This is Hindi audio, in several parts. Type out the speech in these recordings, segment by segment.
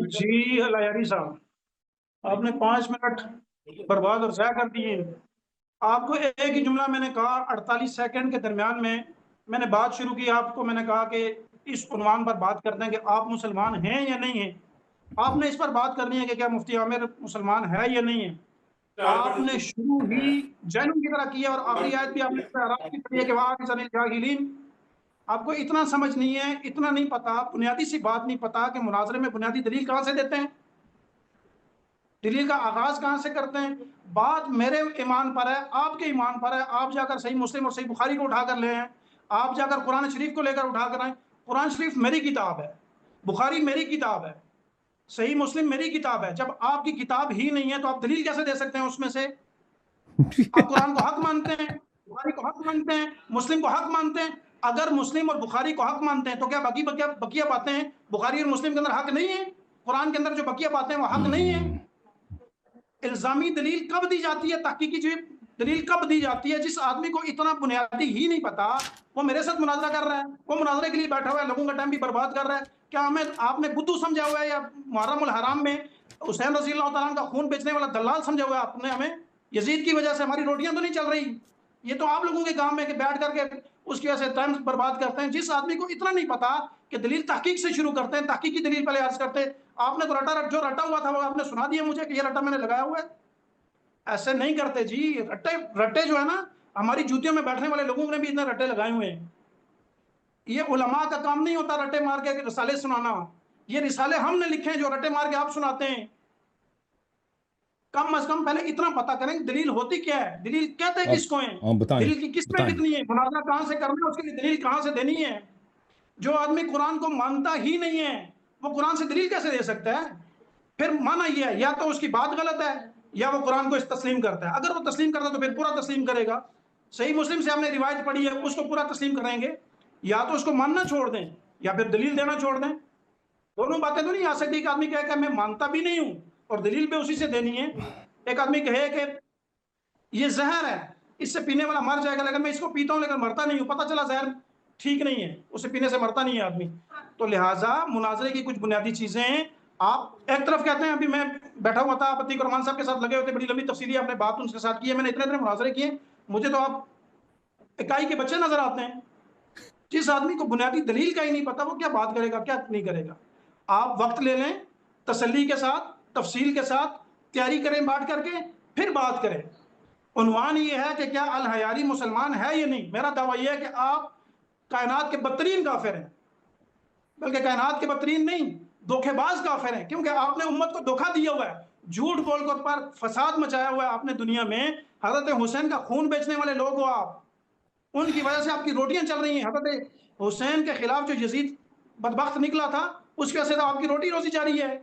जी हलायारी साहब, आपने 5 मिनट बर्बाद और ज़ाया कर दिए। आपको एक ही जुमला मैंने कहा, 48 सेकंड के दरमियान में मैंने बात शुरू की। आपको मैंने कहा कि इस उन्वान पर बात करते हैं कि आप मुसलमान हैं या नहीं हैं। आपने इस पर बात करनी है कि क्या मुफ्ती आमिर मुसलमान है या नहीं है। आपने शुरू ही जैनों की तरह किया और आखिरी आयत भी आपने आराम की पढ़ी है कि वहाँ आपको इतना समझ नहीं है, इतना नहीं पता, बुनियादी सी बात नहीं पता कि मुनाजरे में बुनियादी दलील कहाँ से देते हैं, दलील का आगाज कहां से करते हैं। बात मेरे ईमान पर है, आपके ईमान पर है। आप जाकर सही मुस्लिम और सही बुखारी को उठाकर ले आए, आप जाकर कुरान शरीफ को लेकर उठाकर आए। कुरान शरीफ मेरी किताब है, बुखारी मेरी किताब है, सही मुस्लिम मेरी किताब है। जब आपकी किताब ही नहीं है तो आप दलील कैसे दे सकते हैं उसमें से। आप कुरान को हक मानते हैं, बुखारी को हक मानते हैं, मुस्लिम को हक मानते हैं। अगर मुस्लिम और बुखारी को हक मानते हैं तो क्या बकिया बातें हैं बुखारी और मुस्लिम के अंदर हक नहीं है। कुरान के अंदर जो बकिया बातें हैं वो हक नहीं है। इल्जामी दलील कब दी जाती है, तहकीकी जो दलील कब दी जाती है। जिस आदमी को इतना बुनियादी ही नहीं पता वो मेरे साथ मुनाजरा कर रहा है, वो मुनाजरे के लिए बैठा हुआ है, लोगों का टाइम भी बर्बाद कर रहा है। क्या हमें आपने बुद्धू समझा हुआ है या मुहर्रम उल हराम में हुसैन रजी अल्लाह तआला का खून बेचने वाला दलाल समझा हुआ है आपने हमें। यजीद की वजह से हमारी रोटियां तो नहीं चल रही। ये तो आप लोगों के काम में कि बैठ करके उसकी वजह से टाइम बर्बाद करते हैं। जिस आदमी को इतना नहीं पता कि दलील तहकीक से शुरू करते हैं, तहकीकी दलील पहले अर्ज करते हैं। आपने तो जो रटा हुआ था वो आपने सुना दिया मुझे कि ये रटा मैंने लगाया हुआ है। ऐसे नहीं करते जी। रट्टे रट्टे जो है ना, हमारी जूतियों में बैठने वाले लोगों ने भी इतने रट्टे लगाए हुए हैं। ये उलमा का काम नहीं होता रट्टे मार के रिसाले सुनाना। ये रिसाले हमने लिखे हैं जो रट्टे मार के आप सुनाते हैं। कम से कम पहले इतना पता करें दलील होती क्या है, दलील कहते हैं आप किसको है, हाँ बताएं, दलील की किस्में बताएं। कितनी है, मुनाजरा कहां से करना है, उसके लिए दलील कहां से देनी है। जो आदमी कुरान को मानता ही नहीं है वो कुरान से दलील कैसे दे सकता है। फिर माना यह है या तो उसकी बात गलत है या वो कुरान को तस्लीम करता है। अगर वो तस्लीम करता है तो फिर पूरा तस्लीम करेगा। सही मुस्लिम से हमने रिवायत पढ़ी है उसको पूरा तस्लीम करेंगे, या तो उसको मानना छोड़ दें या फिर दलील देना छोड़ दें। दोनों बातें तो नहीं आ सकती। एक आदमी कहे कि मैं मानता भी नहीं हूं और दलील भी उसी से देनी है। एक आदमी कहे कि ये जहर है, इससे पीने वाला मर जाएगा, लेकिन मैं इसको पीता हूं लेकिन मरता नहीं हूं। पता चला जहर ठीक नहीं है, उसे पीने से मरता नहीं है आदमी। तो लिहाजा मुनाजरे की कुछ बुनियादी चीजें हैं। आप एक तरफ कहते हैं, अभी मैं बैठा हुआ था अतीक रहमान साहब के साथ लगे होते, बड़ी लंबी तफसीली आपने बात उनके साथ की है, मैंने इतने इतने मुनाजरे किए, मुझे तो आप इकाई के बच्चे नजर आते हैं। जिस आदमी को बुनियादी दलील का ही नहीं पता वो क्या बात करेगा क्या नहीं करेगा। आप वक्त ले लें, तसल्ली के साथ, तफसील के साथ तैयारी करें, बात करके फिर बात करें। उन्वान ये है कि क्या अल हयारी मुसलमान है या नहीं। मेरा दावा यह है कि आप कायनात के बदतरीन काफिर हैं, बल्कि कायनात के बदतरीन नहीं, धोखेबाज काफिर हैं। क्योंकि आपने उम्मत को धोखा दिया हुआ है, झूठ बोलकर पर फसाद मचाया हुआ है आपने दुनिया में। हजरत हुसैन का खून बेचने वाले लोग हो आप, उनकी वजह से आपकी रोटियां चल रही हैं। हजरत हुसैन के खिलाफ जो यजीद बदबख्त निकला था उसकी वजह से तो आपकी रोटी रोजी जा रही है।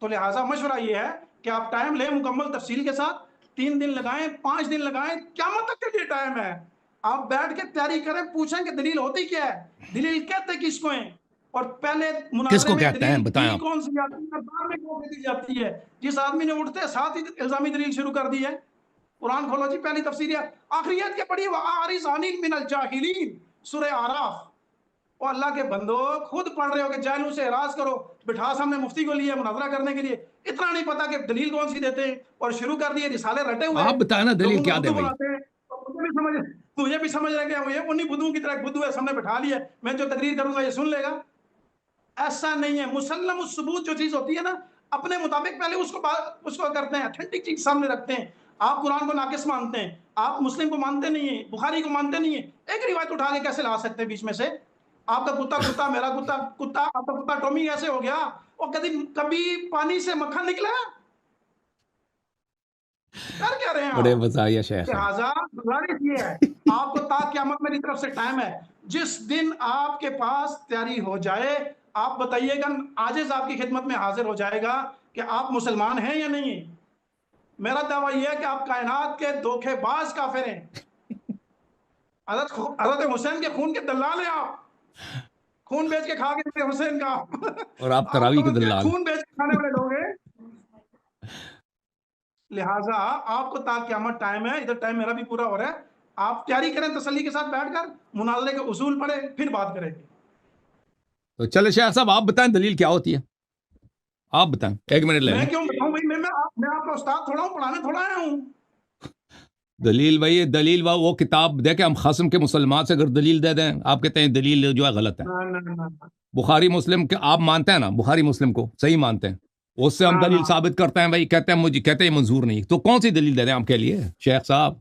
तो लिहाजा मशवरा ये है कि आप टाइम लें मुकम्मल तफसील के साथ, 3 दिन लगाएं, 5 दिन लगाएं, क्या तक के लिए टाइम है। आप बैठ के तैयारी करें, पूछें कि दलील होती क्या है, दलील कहते किसको है, और पहले मुनाजरे किसको में कहते हैं दलील बताएं दी आप। कौन सी जाती है, बाद में कौन सी दी जाती है। जिस आदमी ने उठते साथ ही इल्जामी दलील शुरू कर दी है। कुरान खोलो जी, पहली तफसीर है, आखिरियत के पढ़िए, आरिज़ानिल मिनल जाहिलीन, सूरह आराफ। और अल्लाह के बंदो, खुद पढ़ रहे हो कि जाहिलों से एराज करो, बिठा सामने मुफ्ती को लिए मुनाजरा करने के लिए, इतना नहीं पता कि दलील कौन सी देते हैं, और शुरू कर दिए रिसाले रटे हुए, आप बताएं ना दलील लोगों को क्या दे बुद्धू भाई। बनाते हैं। तो मुझे भी समझ रहे कि ये उन्हीं बुद्धुओं की तरह एक बुद्धू है सामने बिठा लिया, मैं जो तकरीर करूंगा ये सुन लेगा। ऐसा नहीं है। मुसल्लम उस सबूत जो चीज होती है ना, अपने मुताबिक पहले उसको करते हैं, अथेंटिक चीज सामने रखते हैं। आप कुरान को नाकिस मानते हैं, आप मुस्लिम को मानते नहीं है, बुखारी को मानते नहीं है, एक रिवायत उठा के कैसे ला सकते हैं बीच में से। आपका कुत्ता कुत्ता, मेरा कुत्ता कुत्ता, आपका कुत्ता टॉमी ऐसे हो गया। और कभी कभी पानी से मक्खन निकला, कर क्या रहे हैं बड़े आप। मज़ाहिया शेख हैं। लिहाजा गुजारिश ये है, आपको क़यामत मेरी तरफ से टाइम है। जिस दिन आपके पास तैयारी हो जाए, आप बताइएगा, आजिज आपकी खिदमत में हाजिर हो जाएगा कि आप मुसलमान हैं या नहीं है। मेरा दावा यह है कि आप कायनात के धोखेबाज काफिर हैं। हजरत हुसैन के खून के दलाल हैं आप, खून बेच के खा गए हुसैन का। और आप आप तरावी के समझते हैं दलाल। खून बेच के खाने वाले लोग हैं। लिहाजा आपको क़यामत टाइम है, इधर टाइम मेरा भी पूरा हो रहा है। आप तैयारी करें, तसल्ली के साथ बैठकर मुनाजरे के उसूल पढ़े, फिर बात करेंगे। तो चले शेख साहब आप बताएं दलील क्या होती है। आप बताएं, 1 मिनट ले मैं लें। क्यों बताऊं भाई? मैं आपका उस्ताद थोड़ा हूं, पढ़ाने थोड़ा आया हूं। दलील भाई, ये दलील वो किताब देखे हम खस्म के मुसलमान से अगर दलील दे दें, आप कहते हैं दलील जो है गलत है। ना ना ना ना बुखारी मुस्लिम के आप मानते हैं ना, बुखारी मुस्लिम को सही मानते हैं, उससे हम ना दलील ना। साबित करते हैं भाई, कहते हैं मुझे, कहते हैं मंजूर नहीं, तो कौन सी दलील दे दें आपके लिए शेख साहब,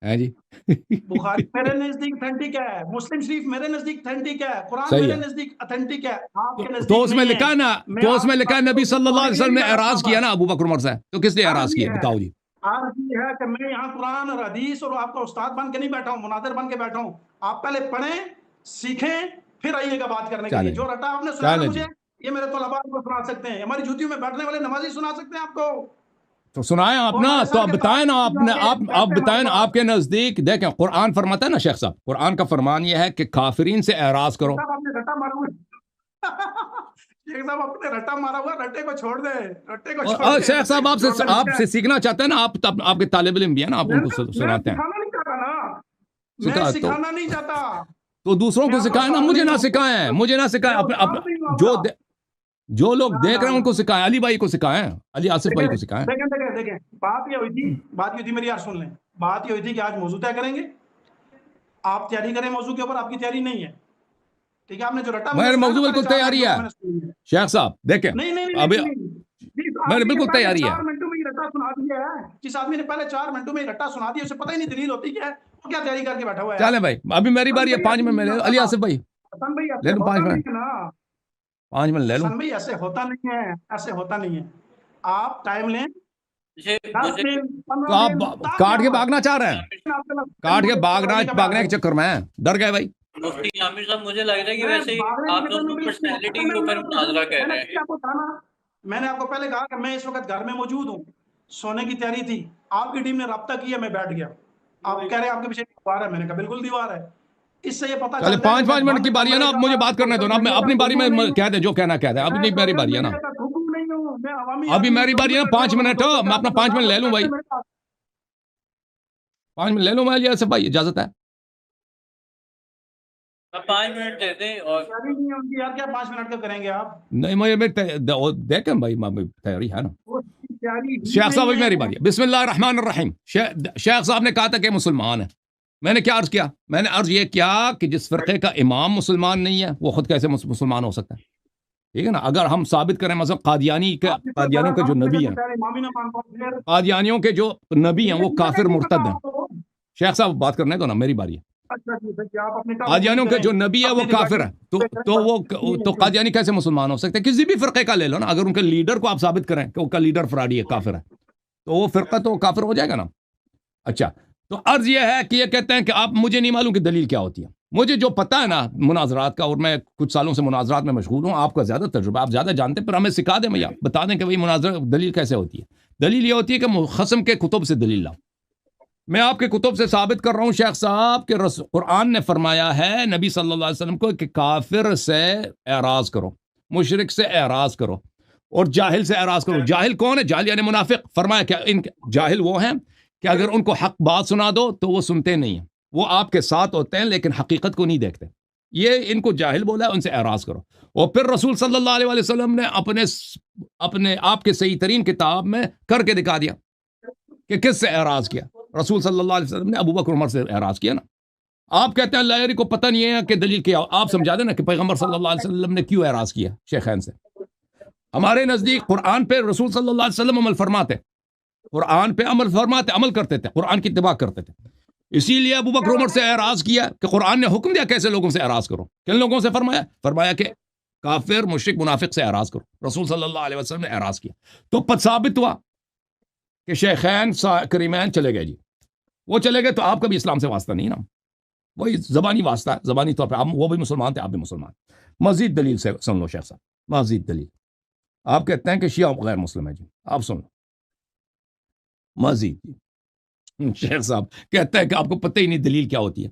हैं जी? बुखारी मेरे नजदीक अथेंटिक है, मुस्लिम शरीफ मेरे नजदीक अथेंटिक है, कुरान सही मेरे है। नजदीक अथेंटिक है, आपके तो नजदीक उसमें नहीं है। लिखा है ना, मैं तो उसमें आपकी लिखा है बात को नबी सल्लल्लाहु अलैहि तोड़ने के लिए वसल्लम नहीं ने बैठा एराज हूं किया बस। ना अबू बकर उमर से, तो किसने अर्ज एराज ये किया है, बताओ जी। अर्ज ये है कि मैं यहाँ कुरान और हदीस और आपका उस्ताद बन के नहीं बैठा हूँ, मुनादिर बन के बैठा हूँ। आप पहले पढ़ें, सीखें, फिर आइएगा बात करने के लिए। चलें जो जी, रटा आपने सुनाया ना चलें मुझे, जी। ये मेरे तलबा को सुना सकते हैं, हमारी जूतियों में बैठने वाले नमाजी सुना सकते हैं आपको। तो सुनाएं आप और ना, हमारे तो सर आप के बताएं ना, ताज आपने आके आप बैठते हैं हमारे बताएं ना, पास। आपके नजदीक देखें कुरान फरमाता है ना शेख साहब, कुरान का फरमान यह है कि काफिरीन से एराज शेख करो। साहब आपने रट्टा मारा हुआ शेख साहब अपने रट्टा मारा हुआ, रट्टे को छोड़ दे, रट्टे को छोड़ और के शेख रट्टे साहब को आपसे छोड़ना नहीं है। आपसे सीखना चाहते हैं ना, आप तब आपके तालिब इल्म भी है ना, आप उनको मैं सुनाते हैं। सिखाना नहीं चाहता ना, मैं सिखा सिखाना नहीं चाहता। तो दूसरों मैं को आपका सिखाए ना, उस्ताद मुझे नहीं ना हूँ, सिखाएं, मुझे ना सिखाएं, मैं अपने उस्ताद नहीं हूँ जो आपका। जो लोग ना देख ना रहे हैं ना। उनको सिखाएं, अली भाई को सिखाएं, अली आसिफ भाई देखें को सिखाएं। देखें देखें देखें, बात ये हुई थी मेरी, यार सुन लें। बात ये हुई थी कि आज मौजू तय करेंगे, आप तैयारी करें मौजू के ऊपर, आपकी तैयारी नहीं है। ठीक है, आपने जो रट्टा मुझे मेरे सुनाया ना मौजूद पहले बिल्कुल 4 मिनटों तैयारी में, है मैंने सुन लिया। शेख साहब, देखें नहीं नहीं नहीं अभी नहीं नहीं। जिस मेरे आदमी ने बिल्कुल पहले तैयारी है। 4 मिनटों में ही रट्टा सुना दिया है, जिस आदमी ने पहले 4 मिनटों में ही रट्टा सुना दिया, उसे पता ही नहीं दलील होती क्या है, वो क्या तैयारी करके बैठा हुआ है यार। चले भाई, अभी मेरी हसन बारी है, भाई 5 ऐसे मिनट में नहीं ले लो, होता, अली आसिफ भाई हसन भाई ले ऐसे लूं, होता 5 नहीं मिनट, है ना। 5 मिनट ले लूं। हसन भाई ऐसे होता नहीं है, ऐसे होता नहीं है। आप टाइम लें, मुझे 10 मुझे दिन तो 15 आप दिन ताक क्या काट के हुआ है, भागना चाह रहे हैं, आपके पास काट के भागना, तैयारी का मैं भागने हाजिर के हूँ। चक्कर में डर गए भाई। मुफ्ती आमिर साहब, मुझे लग रहा है कि मैं वैसे ही भागने के आप चक्कर में दोनों बिल्कुल नहीं हूँ। पर्सनैलिटी अच्छा, के ऊपर मुनाजरा कर मैंने रहे पहले हैं। आपको कहा ना, मैंने आपको पहले कहा कि मैं इस वक्त घर में मौजूद हूँ, सोने की तैयारी थी, आपकी टीम ने रब्ता किया, मैं बैठ गया। आप कह रहे हैं आपके पीछे दीवार है, मैंने कहा बिल्कुल दीवार है। इससे ये पता चले चलता है कि पांच मैं पांच मिनट की बंद बारी है ना, कमरे अब का मुझे बात करने दो ना, सोशल अब मैं मीडिया का अपनी बारी घुघू नहीं में हूँ, कह दे जो कहना कह दे, अब मैं नहीं मेरी सोशल बारी है ना, मीडिया का घुघू नहीं हूँ, मैं अवामी अभी आदमी हूँ, मेरी जो बारी भी है ना, करने 5 मिनट वाला हो, मैं अपना 5 मिनट ले लूं भाई, मेरे पास। 5 मिनट ले लूं मैं, अली आसिफ भाई इजाजत है। अब 5 मिनट दे दें और तैयारी नहीं है उनकी यार, क्या 5 मिनट का करेंगे आप? नहीं मुझे देखें भाई, तैयारी है ना। उसकी तैयारी ही शेख साहब नहीं अभी मेरी है। बारी है, बिस्मिल्लाह रहमान रहीम। शेख साहब ने कहा था कि मुसलमान है, मैंने क्या अर्ज किया, मैंने अर्ज ये किया कि जिस फिरके का इमाम मुसलमान नहीं है वो खुद कैसे मुसलमान हो सकता है। ठीक है ना, अगर हम साबित करें मतलब आप इतना बड़ा कादियानियों के जो काम नबी लेकर के हैं, पहले इमाम ही ना मान पाओ फिर। कादियानियों के जो नबी हैं ये वो चीजें काफिर कैसी पता मुर्तद हैं। आपको? शेख साहब बात करने दो ना, मेरी बारी है। अच्छा ठीक है कि आप अपनी टॉपिक पूरी कादियानियों के जो करें, नबी है वो अपनी काफिर है, रिकॉर्डिंग करें, तो बस वो इतनी है तो इसमें। कादियानी कैसे मुसलमान हो सकते हैं? किसी भी फिरके का ले लो ना, अगर उनके लीडर को आप साबित करें कि उनका लीडर फराडी है, काफिर है, तो वो फिरका तो काफिर हो जाएगा ना। अच्छा, तो अर्ज यह है कि ये कहते हैं कि आप, मुझे नहीं मालूम कि दलील क्या होती है, मुझे जो पता है ना मुनाजरात का, और मैं कुछ सालों से मुनाजरात में मशगूल हूँ, आपका ज्यादा तजुर्बा, आप ज्यादा जानते हैं, पर हमें सिखा दें भैया, बता दें कि भाई मुनाजरा दलील कैसे होती है। दलील ये होती है कि खसम के कुतुब से दलील लाओ। मैं आपके कुतुब से साबित कर रहा हूं शेख साहब कि कुरान ने फरमाया है नबी सल्लल्लाहु अलैहि वसल्लम को कि काफिर से एराज करो, मुशरिक से एराज करो, और जाहिल से एराज करो। जाहिल कौन है? जाहिल यानी मुनाफिक। फरमाया क्या इन जाहिल वो हैं कि अगर उनको हक बात सुना दो तो वो सुनते नहीं हैं, वो आपके साथ होते हैं लेकिन हकीकत को नहीं देखते, ये इनको जाहिल बोला है, उनसे एराज करो। और फिर रसूल सल्लल्लाहु अलैहि वसल्लम ने अपने आपके सही तरीन किताब में करके दिखा दिया कि किससे एराज किया। रसूल सल्लल्लाहु अलैहि वसल्लम ने अबू बकर उमर से एराज किया ना। आप कहते हैं लायरी को पता नहीं है कि दलील क्या, आप समझा देना कि पैगंबर सल्लल्लाहु अलैहि वसल्लम ने क्यों एराज किया शेखैन से। हमारे नजदीक कुरान पे रसूल सल्लल्लाहु अलैहि वसल्लम अमल फरमाते, कुरान पे अमल फरमाते, अमल करते थे, कुरान की इत्तिबा करते थे। इसीलिए अबू बकर उमर से एराज किया कि कुरान ने हुक्म दिया कैसे लोगों से एराज करो। किन लोगों से फरमाया? फरमाया कि काफिर मुशरिक मुनाफिक से एराज करो। रसूल सल्लल्लाहु अलैहि वसल्लम ने एराज किया, तो पद साबित हुआ कि शेखैन करीमैन चले गए जी। वो चले गए तो आपका भी इस्लाम से वास्ता नहीं ना, वही जबानी वास्ता है, जबानी तौर पर आप, वो भी मुसलमान थे, आप भी मुसलमान। मजीद दलील से सुन लो शेख साहब, मजीद दलील। आप कहते हैं कि शिया गैर मुस्लिम है जी, आप सुन लो मजीद। शेख साहब कहते हैं कि आपको पता ही नहीं दलील क्या होती है।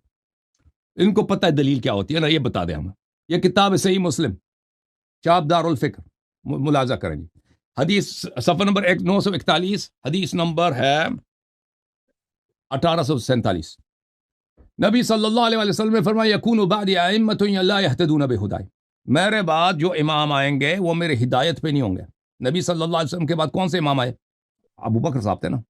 इनको पता है दलील क्या होती है ना, ये बता दें हमें। ये किताब है सही मुस्लिम, चाप दारुल फिक्र, मुलाजा करें जी। हदीस सफ़ा नंबर 941, हदीस नंबर है 1847। नबी सल्लल्लाहु अलैहि वसल्लम ने फरमाया यकूनु बादी अइम्मतुन ला यहतदून बिहुदाई, मेरे बाद जो इमाम आएंगे वो मेरे हिदायत पे नहीं होंगे, नबी सल्लल्लाहु अलैहि वसल्लम के बाद कौन से इमाम आए? अबू बकर साहब थे ना,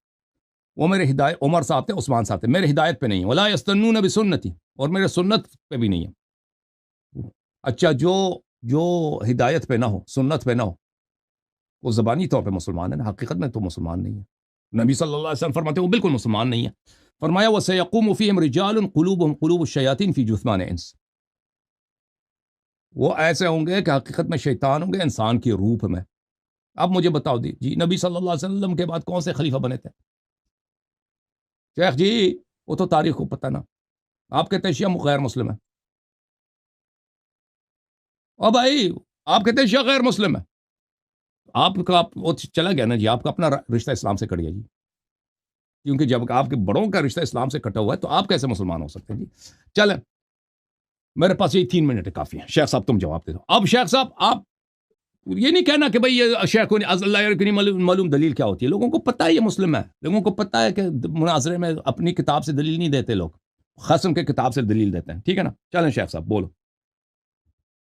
वो मेरे हिदायत, उमर साहब थे, उस्मान साहब थे, मेरे हिदायत पे नहीं है। वला यस्तन्नून बिसुन्नती, और मेरे सुन्नत पे भी नहीं है। अच्छा, जो जो हिदायत पे ना हो, सुन्नत पे ना हो, वो ज़बानी तौर पे मुसलमान है ना, हकीकत में तो मुसलमान नहीं है। नबी सल्लल्लाहु अलैहि वसल्लम फरमाते वो बिल्कुल मुसलमान नहीं है। फरमाया वसयक़ूमु फ़ीहिम रिजालुन क़ुलूबुहुम क़ुलूबुश्शयातीन फ़ी जुस्मान इंस, वो ऐसे होंगे कि हकीकत में शैतान होंगे इंसान के रूप में। अब मुझे बताओ दी जी, नबी सल्लल्लाहु अलैहि वसल्लम के बाद कौन से खलीफा बने थे? शेख जी, वो तो तारीख को पता ना। आप कहते हैं शिया गैर मुस्लिम है, और भाई आप कहते हैं शिया गैर मुस्लिम है। आपका वो चला गया ना जी, आपका अपना रिश्ता इस्लाम से कट गया जी, क्योंकि जब आपके बड़ों का रिश्ता इस्लाम से कटा हुआ है तो आप कैसे मुसलमान हो सकते हैं जी? चलें, मेरे पास यही 3 मिनट काफ़ी है। शेख साहब तुम जवाब दे दो। अब शेख साहब, आप ये नहीं कहना कि भाई ये शेख को नहीं मालूम दलील क्या होती है। लोगों को पता है ये मुस्लिम है, लोगों को पता है कि मुनाजरे में अपनी किताब से दलील नहीं देते लोग, खस्म के किताब से दलील देते हैं। ठीक है ना? चलें शेख साहब बोलो।